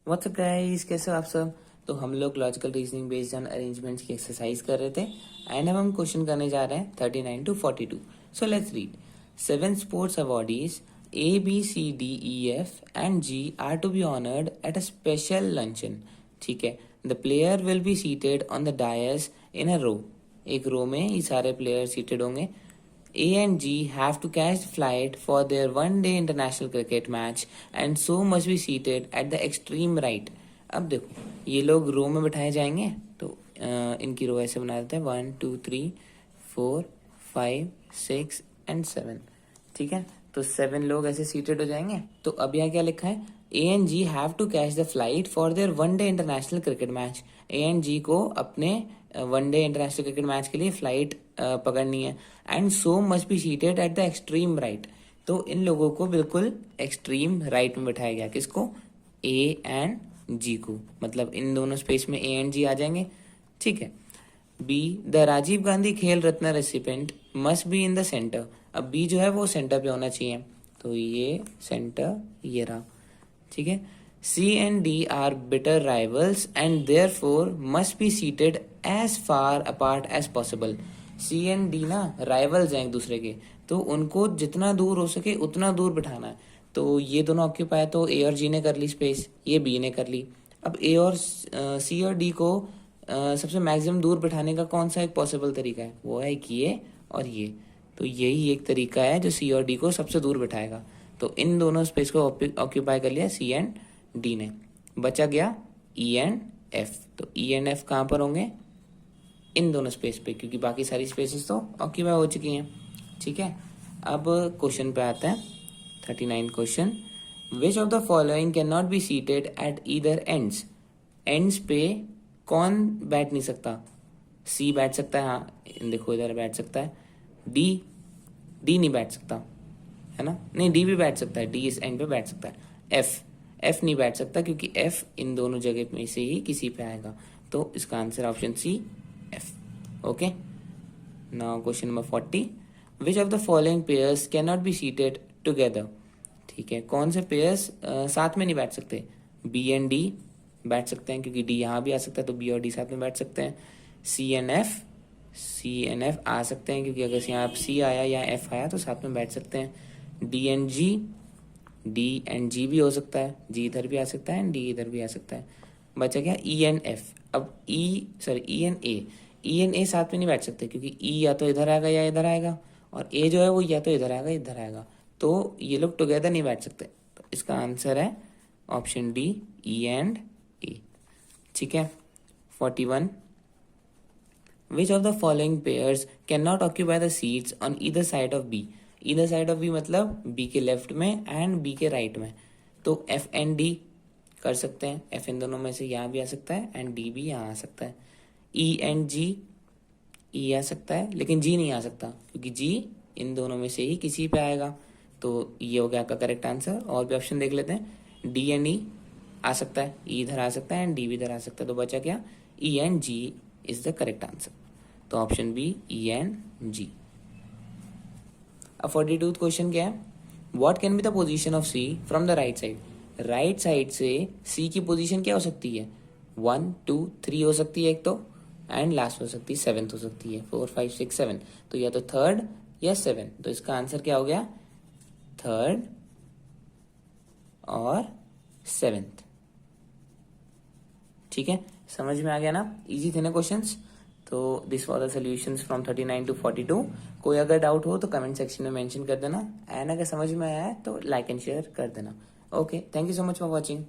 WhatsApp guys, कैसे हो आप सब। तो हम लोग logical reasoning based on arrangements की एक्सरसाइज कर रहे थे एंड अब हम क्वेश्चन करने जा रहे हैं 39 to 42। So let's read. 7 sports awardees A, B, C, D, E, F and G are to be honored at a special luncheon। ठीक है। The player will be seated on the dais in a row. एक row में ये सारे player seated होंगे। A and G have to catch the flight for their one-day international cricket match and so must be seated at the extreme right। अब देखो, ये लोग रो में बिठाए जाएंगे तो इनकी रो ऐसे बना देते हैं 1 2 3 4 5 6 एंड 7। ठीक है, तो 7 लोग ऐसे सीटेड हो जाएंगे। तो अब यहाँ क्या लिखा है, A and G have to catch the flight for their one-day international cricket match। A and G को अपने वनडे इंटरनेशनल क्रिकेट मैच के लिए फ्लाइट पकड़नी है and so must be seated at the extreme right. तो इन लोगों को बिल्कुल एक्सट्रीम राइट में बिठाया गया। किसको? ए एंड जी को, मतलब इन दोनों स्पेस में ए एंड जी आ जाएंगे। ठीक है। B, the Rajiv Gandhi Khel Ratna recipient must be in the centre. अब बी जो है वो सेंटर पे होना चाहिए, तो ये सेंटर ये रहा। ठीक है। C and D are bitter rivals and therefore must be seated as far apart as possible। C and D ना राइवल्स हैं एक दूसरे के, तो उनको जितना दूर हो सके उतना दूर बिठाना है। तो ये दोनों ऑक्यूपाई, तो A और G ने कर ली स्पेस, ये B ने कर ली। अब A और C और D को सबसे मैक्सिमम दूर बिठाने का कौन सा एक पॉसिबल तरीका है, वो है कि ये और ये। तो यही एक तरीका है जो C और D को सबसे दूर बिठाएगा। तो इन दोनों स्पेस को ऑक्यूपाई कर लिया C एंड डी ने। बचा गया ई एंड एफ। तो ई एंड एफ कहां पर होंगे? इन दोनों स्पेस पे, क्योंकि बाकी सारी स्पेसेस तो ऑक्यूपाई हो चुकी हैं। ठीक है। अब क्वेश्चन पे आते हैं 39 question. Which of the following can not be seated at either ends. Ends पे कौन बैठ नहीं सकता? सी बैठ सकता है, हाँ देखो इधर बैठ सकता है। डी नहीं बैठ सकता है ना, नहीं डी भी बैठ सकता है, डी इस एंड पे बैठ सकता है। एफ नहीं बैठ सकता क्योंकि एफ इन दोनों जगह में से ही किसी पे आएगा। तो इसका answer option C F. Okay. Now question number 40। Which of the following pairs can not be seated together. ठीक है, कौन से पेयर्स साथ में नहीं बैठ सकते? बी एंड डी बैठ सकते हैं क्योंकि डी यहाँ भी आ सकता है, तो बी और डी साथ में बैठ सकते हैं। सी एंड एफ आ सकते हैं क्योंकि अगर यहाँ सी आया या एफ आया तो साथ में बैठ सकते हैं। डी एंड जी भी हो सकता है, जी इधर भी आ सकता है एंड डी इधर भी आ सकता है। बचा क्या ई एंड एफ। अब ई एंड ए साथ में नहीं बैठ सकते क्योंकि ई या तो इधर आएगा या इधर आएगा, और ए जो है वो या तो इधर आएगा, तो ये लोग टुगेदर नहीं बैठ सकते। तो इसका आंसर है option D, E and A. ठीक है। 41। Which of the following pairs can not occupy the seats on either side of B. Either side of B मतलब बी के लेफ्ट में एंड बी के राइट में। तो एफ एंड डी कर सकते हैं, एफ इन दोनों में से यहाँ भी आ सकता है एंड डी भी यहाँ आ सकता है। ई एंड जी, ई आ सकता है लेकिन जी नहीं आ सकता क्योंकि जी इन दोनों में से ही किसी पे आएगा। तो ये हो गया आपका करेक्ट आंसर। और भी ऑप्शन देख लेते हैं। डी एंड ई आ सकता है, ई इधर आ सकता है एंड डी भी इधर आ सकता है। तो बचा क्या? E and G is the correct answer. तो option B, E and G. अब 42 क्वेश्चन क्या है? What can be the position of C from the right side. Right side से सी की पोजीशन क्या हो सकती है? 1 2 3 हो सकती है एक तो, एंड लास्ट हो सकती है 7th हो सकती है, 4 5 6 7। तो या तो थर्ड या 7। तो इसका आंसर क्या हो गया? थर्ड और 7th। ठीक है, समझ में आ गया ना? इजी थे ना क्वेश्चंस। तो this was the solutions from 39 to 42। कोई अगर डाउट हो तो कमेंट सेक्शन में मेंशन कर देना, एंड अगर समझ में आया है तो लाइक एंड शेयर कर देना। Okay, thank you so much for watching.